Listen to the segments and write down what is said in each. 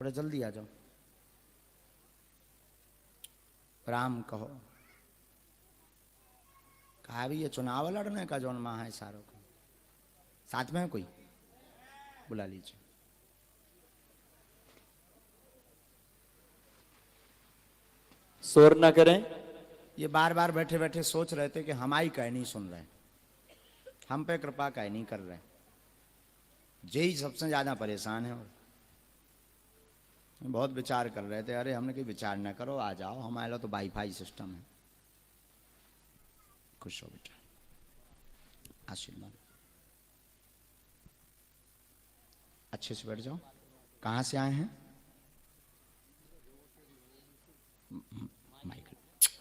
अरे जल्दी आ जाओ। राम कहो। कहा भी ये चुनाव लड़ने का जौन माह है सारों को। साथ में है कोई? बुला लीजिए। शोर ना करें। ये बार बार बैठे बैठे सोच रहे थे कि हमारी कह नहीं सुन रहे, हम पे कृपा कह नहीं कर रहे। यही सबसे ज्यादा परेशान है। और बहुत विचार कर रहे थे। अरे हमने कोई विचार ना करो, आ जाओ, हमारे लिए तो वाईफाई सिस्टम है। खुश हो बेटा, आशीर्वाद। अच्छे से बैठ जाओ। कहाँ से आए हैं? माइक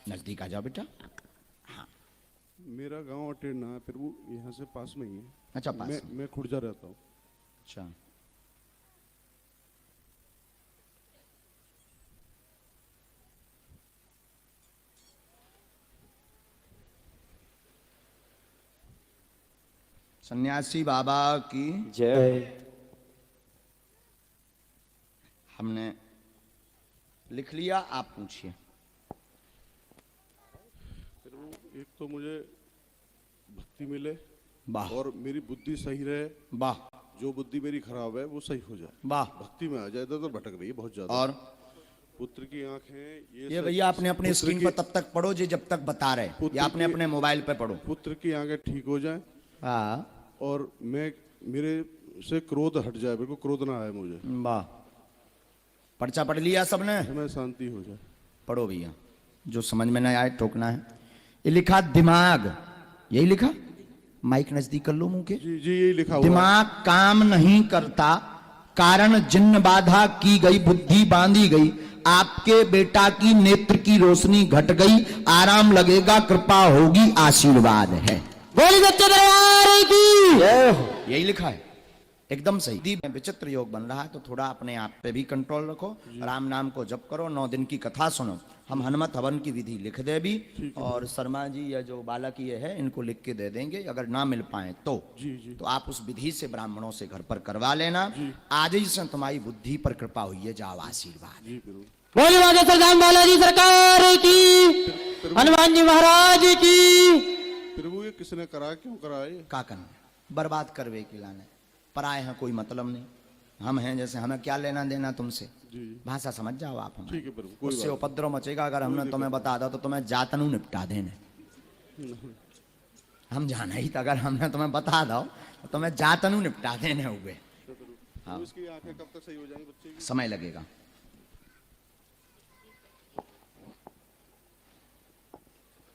नजदीक आ जाओ बेटा। हाँ, मेरा गांव अटेरना है, फिर वो यहाँ से पास में ही है। अच्छा, पास में। मैं खुर्जा रहता हूँ। अच्छा, सन्यासी बाबा की जय। हमने लिख लिया, आप पूछिए। फिर वो एक तो मुझे भक्ति मिले वाह और मेरी बुद्धि सही रहे। वाह जो बुद्धि मेरी खराब है वो सही हो जाए। वाह। भक्ति में आ जाए तो भटक रही है बहुत ज्यादा। और पुत्र की आंखें ये भैया अपने अपने पुत्र स्क्रीन की- पर तब तक पढ़ो जी जब तक बता रहे, पुत्र या अपने की- अपने मोबाइल पे पढ़ो। पुत्र की आंखें ठीक हो जाए हाँ, और मेरे से क्रोध हट जाए, मेरे को क्रोध ना आए मुझे। वाह। पर्चा पढ़ लिया सबने? मैं शांति हो जाए। पढ़ो भैया, जो समझ में ना आए टोकना है। ये लिखा दिमाग, यही लिखा। माइक नजदीक कर लो मुंह के। जी जी यही लिखा हुआ है। दिमाग काम नहीं करता, कारण जिन्न बाधा की गई, बुद्धि बांधी गई। आपके बेटा की नेत्र की रोशनी घट गई, आराम लगेगा, कृपा होगी, आशीर्वाद है। बोली सच्चे दरबार की जय हो। यही लिखा है, एकदम सही। दीप विचित्र योग बन रहा है तो थोड़ा अपने आप पे भी कंट्रोल रखो। राम नाम को जप करो, 9 दिन की कथा सुनो। हम हनुमत हवन की विधि लिख दे भी, और शर्मा जी या जो बालक ये है इनको लिख के दे देंगे। अगर ना मिल पाए तो जी जी तो आप उस विधि से ब्राह्मणों से घर पर करवा लेना। आज ही से तुम्हारी बुद्धि पर कृपा हुई है, जाओ, आशीर्वाद। जी प्रभु। बोली बागेश्वर धाम बालाजी सरकार की, हनुमान जी महाराज की। प्रभु ये किसने करा, क्यों करा ये? का करना, बर्बाद करवे के लाने। पराए हैं, कोई मतलब नहीं। हम हैं जैसे, हमें क्या लेना देना तुमसे। जी भाषा समझ जाओ आप हमारी। ठीक है प्रभु, कोई उससे बात उपद्रव मचेगा। अगर हमने तुम्हें बता दो तो तुम्हें जातनु निपटा देने। हम जाना ही था, अगर हमने तुम्हें बता दो तो तुम्हें जातनु निपटा देने हुए। हाँ। इसकी आंखें कब तक सही हो जाएंगी बच्चे की? समय लगेगा।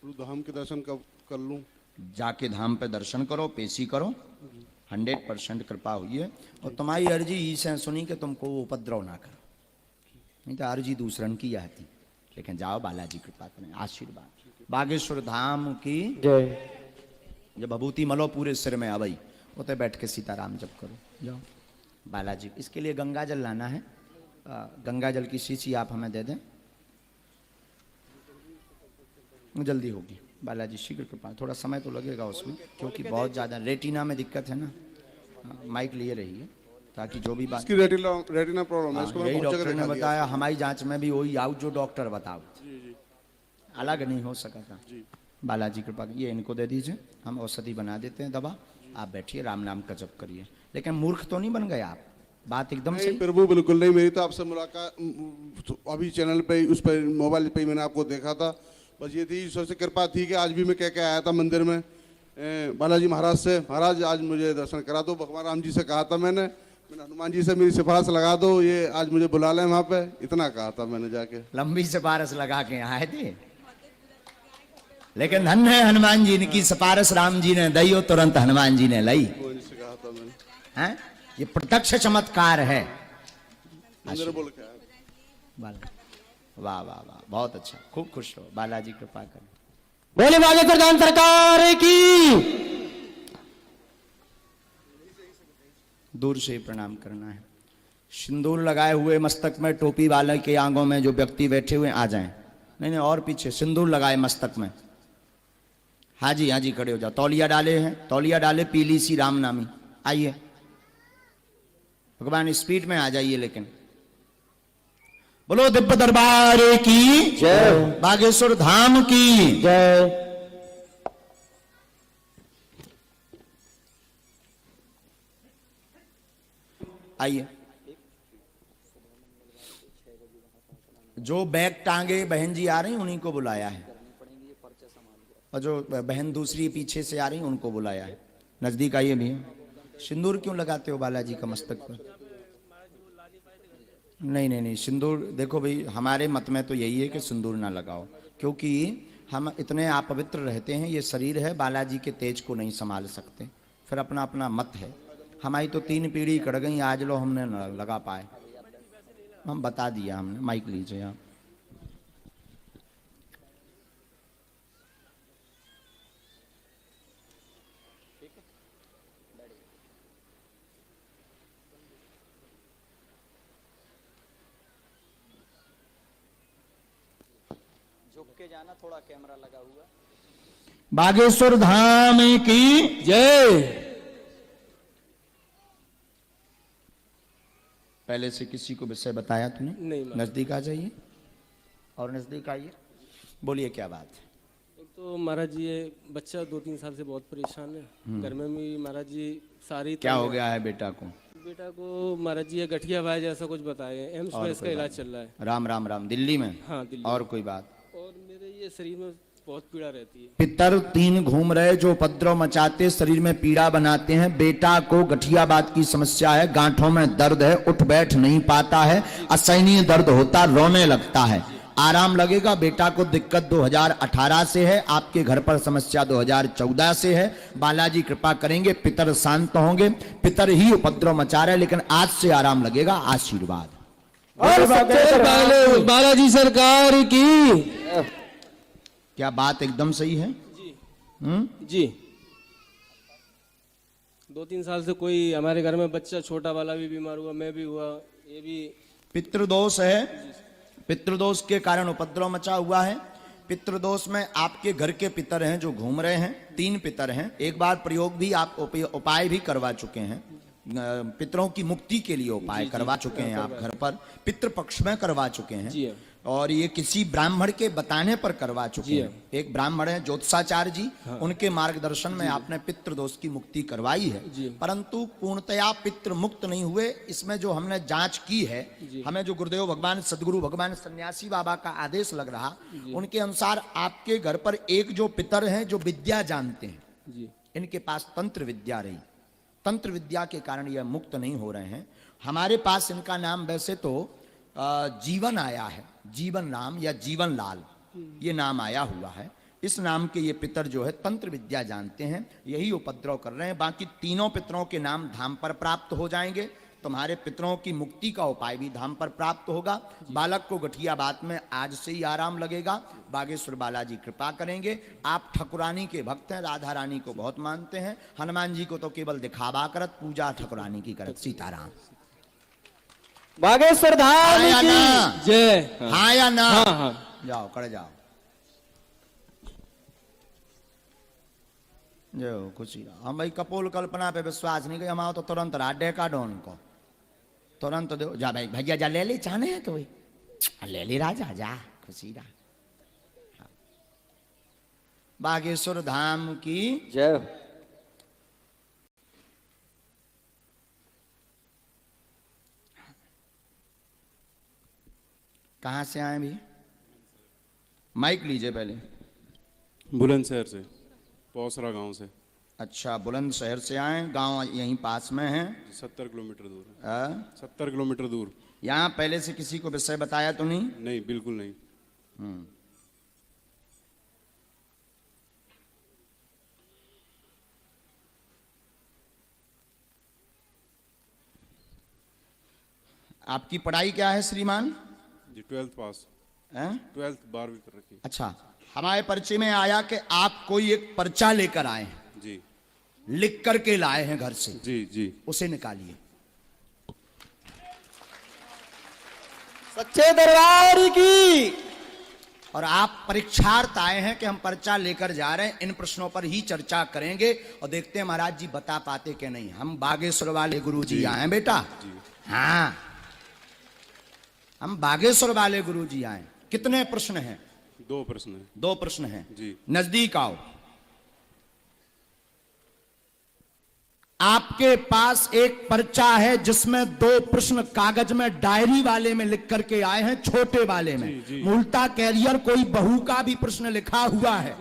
प्रभु धाम के दर्शन कब कर लूं? जाके धाम पे दर्शन करो, पेशी करो, 100% कृपा हुई है। और तुम्हारी अर्जी ईसे सुनी कि तुमको वो उपद्रव ना करो, नहीं तो अर्जी दूसरन की आती। लेकिन जाओ, बालाजी कृपा करें, आशीर्वाद। बागेश्वर धाम की जय। जब भभूति मलो पूरे सिर में आवई, उते बैठ के सीताराम जप करो, जाओ। बालाजी, इसके लिए गंगा जल लाना है। गंगा जल की शीशी आप हमें दे दें, जल्दी होगी। बालाजी शीघ्र कृपा। थोड़ा समय तो लगेगा उसमें, क्योंकि बहुत ज़्यादा रेटिना में दिक्कत है ना। माइक लिए रहिए ताकि जो भी बात। इसकी रेटिना प्रॉब्लम है, इसको मैं यही बहुत जगह डॉक्टर ने दिखा दिया। बताया, हमारी जांच में भी वही आउट जो डॉक्टर बताओ, जी जी अलग नहीं हो सका था। जी। बालाजी कृपा। ये इनको दे दीजिए, हम औषधि बना देते हैं, दवा। आप बैठिए, राम नाम का जप करिए। लेकिन मूर्ख तो नहीं बन गए आप, बात एकदम नहीं सही। प्रभु बिल्कुल नहीं। मेरी तो आपसे मुलाकात अभी चैनल पे, उस पर मोबाइल पे ही मैंने आपको देखा था। बस ये थी ईश्वर से कृपा थी कि आज भी मैं कह के आया था मंदिर में बालाजी महाराज से, महाराज आज मुझे दर्शन करा दो। भगवान राम जी से कहा था मैंने हनुमान जी से मेरी सिफारिश लगा दो, ये आज मुझे बुला लें वहाँ पे, इतना कहा था मैंने जाके। लंबी सिफारिश लगा के आए थे, लेकिन धन्य है हनुमान जी, इनकी सिफारिश राम जी ने दी और तुरंत हनुमान जी ने लाई। भगवान जी से कहा था मैंने। हैं? ये प्रत्यक्ष चमत्कार है। मंदिर बोल के आया। बाला, वाह वाह वाह, बहुत अच्छा, खूब खुश हो। बालाजी कृपा करें। बोली बागेश्वर धाम सरकार की। दूर से ही प्रणाम करना है। सिंदूर लगाए हुए मस्तक में, टोपी वाले के आंगों में जो व्यक्ति बैठे हुए आ जाएं। नहीं नहीं, और पीछे सिंदूर लगाए मस्तक में। हाँ जी खड़े हो जाओ। तौलिया डाले हैं, तौलिया डाले पीली सी राम नामी। आइए भगवान, स्पीड में आ जाइए। लेकिन बोलो दिव्य दरबार की जय। बागेश्वर धाम की जय। आइए। जो बैग टांगे बहन जी आ रही उन्हीं को बुलाया है, और जो बहन दूसरी पीछे से आ रही उनको बुलाया है। नजदीक आइए भैया। सिंदूर क्यों लगाते हो बालाजी का मस्तक पर? नहीं नहीं नहीं, सिंदूर देखो भाई, हमारे मत में तो यही है कि सिंदूर ना लगाओ, क्योंकि हम इतने अपवित्र रहते हैं। ये शरीर है, बालाजी के तेज को नहीं संभाल सकते। फिर अपना अपना मत है। हमारी तो 3 पीढ़ी कट गई, आज लो हमने न लगा पाए। हम बता दिया हमने। माइक लीजिए आप। झुक के जाना, थोड़ा कैमरा लगा हुआ। बागेश्वर धाम की जय। पहले से किसी को विषय बताया तूने? नहीं। नजदीक आ जाइए और नजदीक आइए। बोलिए क्या बात है? एक तो महाराज जी, ये बच्चा 2-3 साल से बहुत परेशान है। घर में भी महाराज जी सारी क्या हो गया है बेटा को? बेटा को महाराज जी ये गठिया भाई जैसा कुछ बताए, एम्स में इसका इलाज चल रहा है। राम राम राम। दिल्ली में? हाँ, दिल्ली। और कोई बात? और मेरे ये शरीर में बहुत पीड़ा रहती है। पितर 3 घूम रहे जो उपद्रव मचाते, शरीर में पीड़ा बनाते हैं। बेटा को गठियाबात की समस्या है, गांठों में दर्द है, उठ बैठ नहीं पाता है, असहनीय दर्द होता, रोने लगता है। आराम लगेगा। बेटा को दिक्कत 2018 से है, आपके घर पर समस्या 2014 से है। बालाजी कृपा करेंगे, पितर शांत होंगे। पितर ही उपद्रव मचा रहे, लेकिन आज से आराम लगेगा। आशीर्वाद। और बालाजी सरकार की। क्या बात एकदम सही है? जी। 2-3 साल से कोई हमारे घर में बच्चा छोटा वाला भी बीमार हुआ, मैं भी हुआ। ये भी पितृदोष है। पितृदोष के कारण उपद्रव मचा हुआ है। पितृदोष में आपके घर के पितर हैं जो घूम रहे हैं। 3 पितर हैं। एक बार प्रयोग भी आप उपाय भी करवा चुके हैं। पितरों की मुक्ति के लिए उपाय करवा चुके हैं आप घर पर। पितृपक्ष में करवा चुके हैं। जी हाँ। और ये किसी ब्राह्मण के बताने पर करवा चुके हैं। एक ब्राह्मण है ज्योतिषाचार्य जी, उनके मार्गदर्शन में आपने पितृदोष की मुक्ति करवाई है। परंतु पूर्णतया पितृ मुक्त नहीं हुए। इसमें जो हमने जांच की है, हमें जो गुरुदेव भगवान सदगुरु भगवान सन्यासी बाबा का आदेश लग रहा, उनके अनुसार आपके घर पर एक जो पितर हैं जो विद्या जानते हैं, इनके पास तंत्र विद्या रही। तंत्र विद्या के कारण यह मुक्त नहीं हो रहे हैं। हमारे पास इनका नाम वैसे तो जीवन आया है, जीवन नाम या जीवन लाल, ये नाम आया हुआ है। इस नाम के ये पितर जो है तंत्र विद्या जानते हैं, यही उपद्रव कर रहे हैं। बाकी तीनों पितरों के नाम धाम पर प्राप्त हो जाएंगे। तुम्हारे पितरों की मुक्ति का उपाय भी धाम पर प्राप्त होगा। बालक को गठियाबात में आज से ही आराम लगेगा। बागेश्वर बालाजी कृपा करेंगे। आप ठकुरानी के भक्त हैं, राधा रानी को बहुत मानते हैं। हनुमान जी को तो केवल दिखावा करत, पूजा ठकुरानी की करत। सीताराम। बागेश्वर धाम हाँ या ना? की जय। हाँ या ना? हाँ हाँ। जाओ कर जाओ। जो खुशी। हम भाई कपोल कल्पना पे विश्वास नहीं, हम आओ तो तुरंत राडे काटो उनको, तुरंत दो। जा भाई भैया जा ले ले, चाहने हैं तो भाई ले ले राजा, जा खुशी रहा। बागेश्वर धाम की जय। कहाँ से आए भी? माइक लीजिए पहले। बुलंदशहर से, पौसरा गांव से। अच्छा, बुलंदशहर से आए। गांव यहीं पास में है। 70 किलोमीटर दूर है। 70 किलोमीटर दूर। यहाँ पहले से किसी को विषय बताया तो नहीं? नहीं, बिल्कुल नहीं। आपकी पढ़ाई क्या है श्रीमान? जी 12th पास। हैं? 12th 12वीं कर रखी। अच्छा, हमारे परिचय में आया कि आप कोई एक पर्चा लेकर आए हैं, जी। लिख करके लाए हैं घर से। जी जी। उसे निकालिए। सच्चे दरबार की। और आप परीक्षार्थ आए हैं कि हम पर्चा लेकर जा रहे हैं, इन प्रश्नों पर ही चर्चा करेंगे और देखते हैं महाराज जी बता पाते कि नहीं। हम बागेश्वर वाले गुरु जी आए हैं बेटा। हाँ, हम बागेश्वर वाले गुरुजी आए, कितने प्रश्न हैं? 2 प्रश्न है 2 प्रश्न हैं। जी। नजदीक आओ। आपके पास एक पर्चा है जिसमें 2 प्रश्न कागज में डायरी वाले में लिख करके आए हैं, छोटे वाले में। जी। मूलता कैरियर कोई बहू का भी प्रश्न लिखा हुआ है,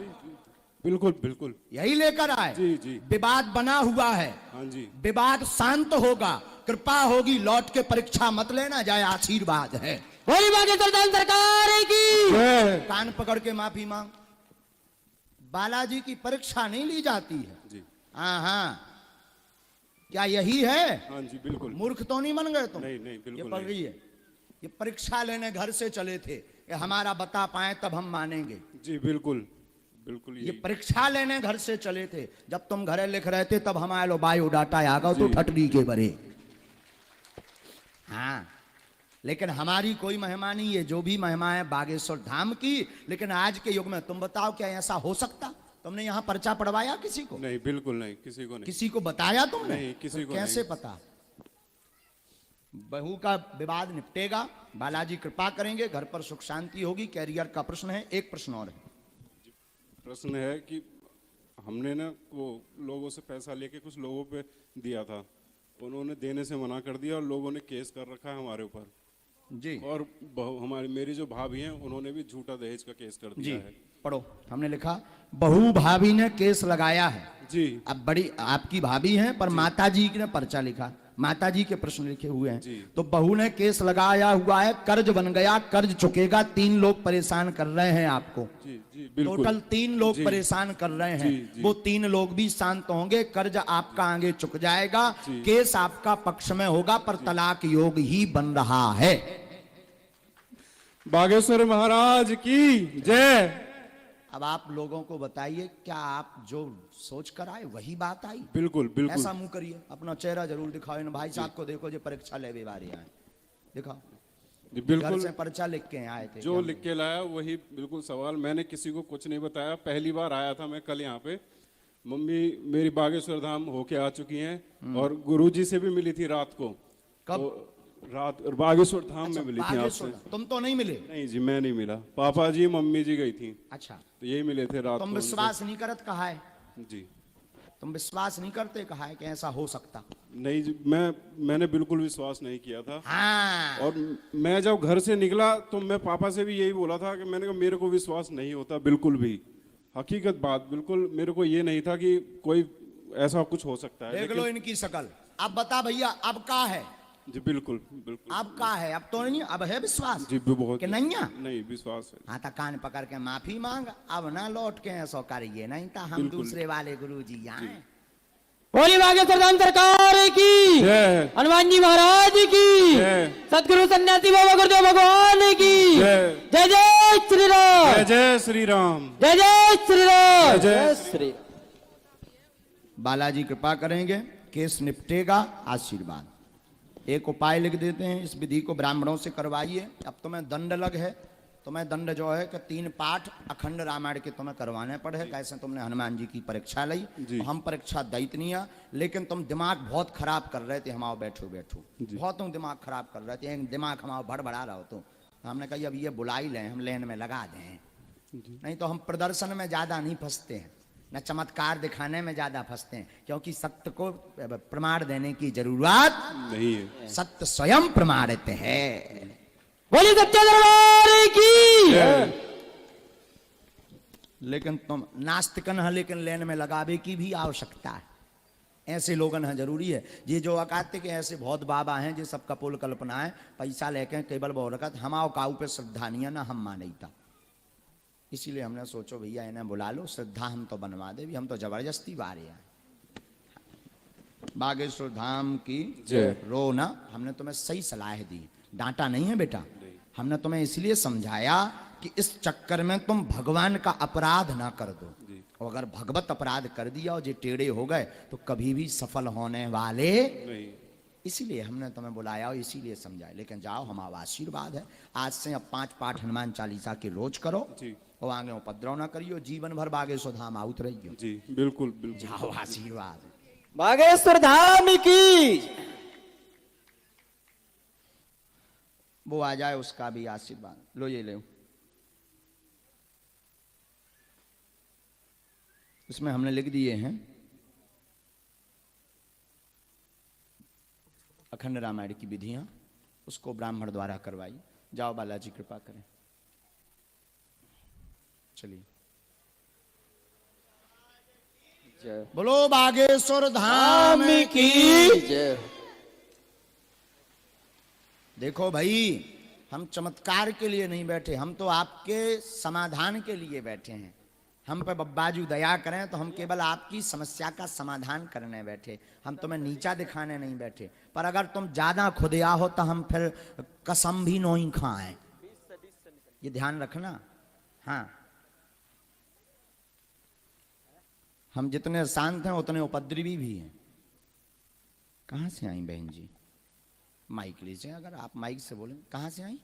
बिल्कुल बिल्कुल। यही लेकर आए। जी, जी। विवाद बना हुआ है, हाँ जी। विवाद शांत होगा, कृपा होगी, लौट के परीक्षा मत लेना, जाए आशीर्वाद है। बोली बागेश्वर धाम सरकार की। कान पकड़ के माफी मांग। बालाजी की परीक्षा नहीं ली जाती है। जी। हाँ हाँ, क्या यही है? हाँ जी बिल्कुल। मूर्ख तो नहीं बन गए तुम? नहीं नहीं ये बिल्कुल पढ़ नहीं। रही है, ये परीक्षा लेने घर से चले थे, ये हमारा बता पाए तब हम मानेंगे। जी बिल्कुल बिल्कुल। ये परीक्षा लेने घर से चले थे, जब तुम घरे लिख रहे थे तब हमारे लो बायोडाटा आ गया तो जी। ठटली के बरे। हाँ, लेकिन हमारी कोई महिमा नहीं है, जो भी महिमा है बागेश्वर धाम की। लेकिन आज के युग में तुम बताओ, क्या ऐसा हो सकता? तुमने यहाँ पर्चा पढ़वाया किसी को? नहीं बिल्कुल नहीं, किसी को नहीं। किसी को बताया तुमने? नहीं, किसी तो को कैसे नहीं। पता? बहू का विवाद निपटेगा, बालाजी कृपा करेंगे, घर पर सुख शांति होगी। कैरियर का प्रश्न है, एक प्रश्न और है। प्रश्न है कि हमने ना वो लोगों से पैसा लेके कुछ लोगों पे दिया था, उन्होंने देने से मना कर दिया और लोगों ने केस कर रखा है हमारे ऊपर जी। और हमारी मेरी जो भाभी हैं उन्होंने भी झूठा दहेज का केस कर जी दिया है। पढ़ो, हमने लिखा बहू भाभी ने केस लगाया है। जी। अब बड़ी आपकी भाभी हैं, पर माताजी ने पर्चा लिखा, माताजी के प्रश्न लिखे हुए जी। हैं। तो बहू ने केस लगाया हुआ है, कर्ज बन गया, कर्ज चुकेगा, 3 लोग परेशान कर रहे हैं आपको। जी जी बिल्कुल। टोटल 3 लोग जी। परेशान कर रहे हैं। जी, जी। वो 3 लोग भी शांत होंगे, कर्ज आपका आगे चुक जाएगा, जी। केस आपका पक्ष में होगा, पर तलाक योग ही बन रहा है। बागेश्वर महाराज की जय। अब आप लोगों को बताइए, क्या आप जो सोच कर आए वही बात आई? बिल्कुल बिल्कुल। ऐसा मुंह करिए, अपना चेहरा जरूर दिखाओ। इन भाई साहब को देखो, जो परीक्षा ले बारे आए, दिखाओ। जी घर बिल्कुल। से पर्चा लिख के आए थे? जो लिख के लाया वही बिल्कुल सवाल। मैंने किसी को कुछ नहीं बताया, पहली बार आया था मैं कल यहाँ पे। मम्मी मेरी बागेश्वर धाम होके आ चुकी हैं और गुरुजी से भी मिली थी रात को। कब? तो रात बागेश्वर धाम अच्छा, में मिली थी बागेश्वर आपसे। धाम। तुम तो नहीं मिले? नहीं जी, मैं नहीं मिला। पापा जी मम्मी जी गई थी, अच्छा, तो यही मिले थे रात तुम को विश्वास नहीं करत कहा है? उनसे। जी तुम विश्वास नहीं करते कहा है कि ऐसा हो सकता? नहीं जी, मैंने बिल्कुल विश्वास नहीं किया था। हाँ, और मैं जब घर से निकला तो मैं पापा से भी यही बोला था कि मैंने कहा मेरे को विश्वास नहीं होता बिल्कुल भी। हकीकत बात, बिल्कुल मेरे को ये नहीं था कि कोई ऐसा कुछ हो सकता है। देख लो इनकी शकल। अब बता भैया, अब का है? जी बिल्कुल बिल्कुल। अब का है? अब तो नहीं, अब है विश्वास जी बहुत कि नहीं है? नहीं, विश्वास है। हाँ, तो कान पकड़ के माफी मांग, अब ना लौट के ऐसा करिए, नहीं तो हम बिल्कुल। दूसरे वाले गुरु जी आए। बोली बागेश्वर धाम सरकार की। जय हनुमान जी महाराज की। जय। सदगुरु सन्यासी बाबा गुरुदेव भगवान की। जय। जय जय श्री राम। जय जय श्री राम। जय जय श्री राम। जय जय श्री। बालाजी कृपा करेंगे, केस निपटेगा, आशीर्वाद। एक उपाय लिख देते हैं, इस विधि को ब्राह्मणों से करवाइए। अब तुम्हें दंड लग है, तुम्हें दंड जो है कि 3 पाठ अखंड रामायण के तुम्हें करवाने पड़े। कैसे तुमने हनुमान जी की परीक्षा ली, तो हम परीक्षा दैत नहीं है, लेकिन तुम दिमाग बहुत खराब कर रहे थे। हमाओ बैठो बैठो, बहुत तुम दिमाग खराब कर रहे थे, दिमाग हमारा भड़बड़ा रहा हो। तो हमने कहा अब ये बुला ही लें, हम लेन में लगा दें, नहीं तो हम प्रदर्शन में ज्यादा नहीं फंसते हैं, न चमत्कार दिखाने में ज्यादा फंसते हैं, क्योंकि सत्य को प्रमाण देने की जरूरत नहीं है। सत्य स्वयं प्रमाणित है। बोली सच्चे दरबार की। लेकिन तुम नास्तिकन है, लेकिन लेन में लगावे की भी आवश्यकता है। ऐसे लोगन है जरूरी है। ये जो अकाते के ऐसे बहुत बाबा हैं, जो सब कपोल कल्पना है, पैसा लेके केवल बहुरकत हमाओ काऊ पे श्रद्धा नहीं है ना, हम माने था। इसीलिए हमने सोचो भैया इन्हें बुला लो, श्रद्धा हम तो बनवा दे भी, हम तो जबरदस्ती बारे हैं। बागेश्वर धाम की जय। रो ना, हमने तुम्हें सही सलाह दी, डांटा नहीं है बेटा। हमने तुम्हें इसलिए समझाया कि इस चक्कर में तुम भगवान का अपराध ना कर दो। और अगर भगवत अपराध कर दिया और ये टेढ़े हो गए तो कभी भी सफल होने वाले नहीं। इसीलिए हमने तुम्हें बुलाया और इसीलिए समझाया। लेकिन जाओ, हमारा आशीर्वाद है। आज से अब 5 पाठ हनुमान चालीसा के रोज करो जी। और आगे उपद्रव ना करियो, जीवन भर बागेश्वर धाम आउत रहियो। जी बिल्कुल बिल्कुल। जाओ, आशीर्वाद। बागेश्वर धाम की। वो आ जाए उसका भी आशीर्वाद लो। ये लो, इसमें हमने लिख दिए हैं अखंड रामायण की विधियां, उसको ब्राह्मण द्वारा करवाई। जाओ बालाजी कृपा करें। चलिए जय बोलो बागेश्वर धाम की। जय। देखो भाई, हम चमत्कार के लिए नहीं बैठे, हम तो आपके समाधान के लिए बैठे हैं। हम पे बब्बाजू दया करें तो हम केवल आपकी समस्या का समाधान करने बैठे, हम तुम्हें नीचा दिखाने नहीं बैठे। पर अगर तुम ज्यादा खुदिया हो तो हम फिर कसम भी नहीं खाएं, ये ध्यान रखना। हाँ, हम जितने शांत हैं उतने उपद्रवी भी हैं। कहां से आई बहन जी? माइक लीजिए, अगर आप माइक से बोलें। कहां से आई?